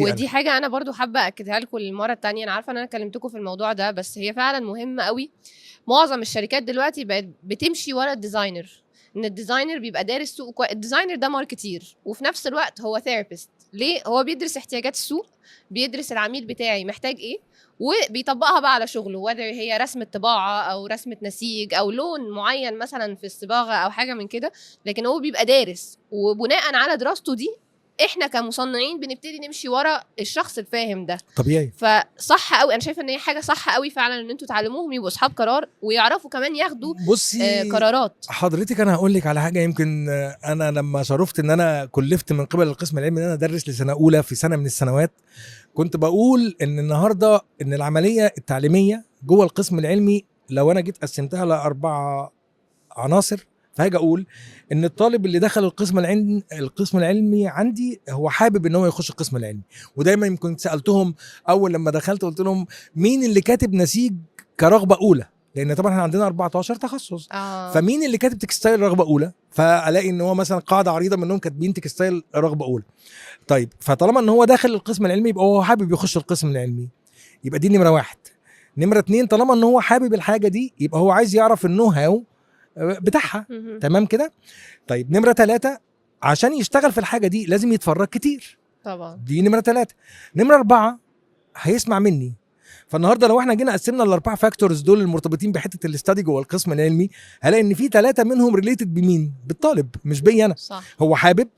ودي حاجه انا برضو حابه اكدها لكم المره التانية. انا عارفه ان انا كلمتكم في الموضوع ده، بس هي فعلا مهمه قوي. معظم الشركات دلوقتي بقت بتمشي ورا الديزاينر، ان الديزاينر بيبقى دارس سوق الديزاينر ده ماركتير وفي نفس الوقت هو ثيرابيست. ليه؟ هو بيدرس احتياجات السوق، بيدرس العميل بتاعي محتاج ايه وبيطبقها بقى على شغله، وذر هي رسمة طباعة او رسمة نسيج او لون معين مثلا في الصباغة او حاجة من كده. لكن هو بيبقى دارس، وبناء على دراسته دي احنا كمصنعين بنبتدي نمشي ورا الشخص الفاهم ده. طبيعي. فصح قوي، انا شايفه ان هي حاجه صح قوي فعلا ان انتوا تعلموهم يبقوا اصحاب قرار ويعرفوا كمان ياخدوا بصي قرارات. حضرتك انا هقول لك على حاجه. يمكن انا لما شرفت ان انا كلفت من قبل القسم العلمي ان انا ادرس لسنه اولى في سنه من السنوات، كنت بقول ان النهارده ان العمليه التعليميه جوه القسم العلمي لو انا جيت قسمتها ل4 عناصر، فهاجي اقول ان الطالب اللي دخل القسم العلمي عندي هو حابب ان هو يخش القسم العلمي. ودايما يمكن سالتهم اول لما دخلت قلت لهم مين اللي كاتب نسيج كرغبه اولى، لان طبعا احنا عندنا 14 تخصص. فمين اللي كاتب تكستايل رغبه اولى؟ فالاقي ان هو مثلا قاعده عريضه منهم كاتبين تكستايل رغبه اولى. طيب فطالما ان هو داخل القسم العلمي يبقى هو حابب يخش القسم العلمي، يبقى دي نمره 1. نمره 2 طالما ان هو حابب الحاجه دي يبقى هو عايز يعرف النو هاو بتاعها. تمام كده. طيب نمره 3 عشان يشتغل في الحاجه دي لازم يتفرج كتير طبعا. دي نمره 3. نمره 4 هيسمع مني. فالنهارده لو احنا جينا قسمنا ال4 فاكتورز دول المرتبطين بحته الاستادي جوه القسم العلمي، هلاقي ان في 3 منهم ريليتد بمين؟ بالطالب، مش بيا انا. صح. هو حابب،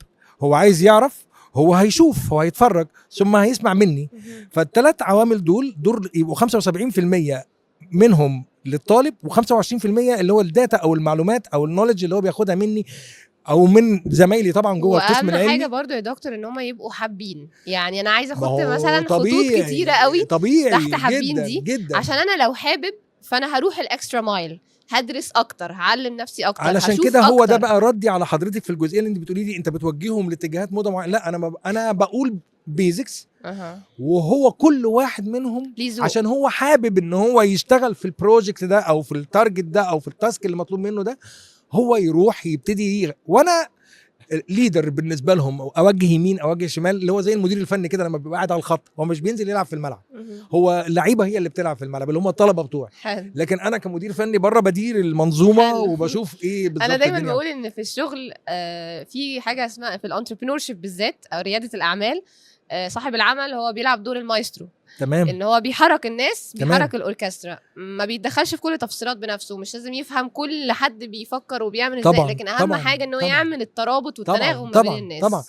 هو عايز يعرف، هو هيشوف، هو هيتفرج، ثم هيسمع مني. فالثلاث عوامل دول يبقوا 75% منهم للطالب، و25% اللي هو الداتا او المعلومات او النولج اللي هو بياخدها مني او من زمايلي طبعا جوه القسم العلمي. واهم حاجه برضو يا دكتور ان هم يبقوا حابين. يعني انا عايزه احط مثلا طبيعي خطوط كتيره قوي طبيعي تحت حابين جدا دي جدا. عشان انا لو حابب فانا هروح الاكسترا مايل، هدرس اكتر، هعلم نفسي اكتر، علشان كده هو ده بقى ردي على حضرتك في الجزئيه اللي انت بتقولي لي انت بتوجههم لاتجاهات موضه معينه. لا انا بقول بيزكس وهو كل واحد منهم عشان هو حابب ان هو يشتغل في البروجكت ده او في التارجت ده او في التاسك اللي مطلوب منه ده، هو يروح يبتدي وانا ليدر بالنسبه لهم، اوجه يمين اوجه شمال، اللي هو زي المدير الفني كده لما بيبقى قاعد على الخط. هو مش بينزل يلعب في الملعب، هو اللعيبه هي اللي بتلعب في الملعب اللي هم الطلبه بتوعي. لكن انا كمدير فني بره بدير المنظومه وبشوف ايه بالظبط. انا دايما بقول ان في الشغل في حاجه اسمها في الانتربرينور شيب بالذات او رياده الاعمال، صاحب العمل هو بيلعب دور المايسترو. تمام. ان هو بيحرك الناس، بيحرك الاوركسترا، ما بيتدخلش في كل التفصيلات بنفسه، مش لازم يفهم كل حد بيفكر وبيعمل ازاي، لكن اهم حاجه انه يعمل الترابط والتناغم ما بين الناس. طبعا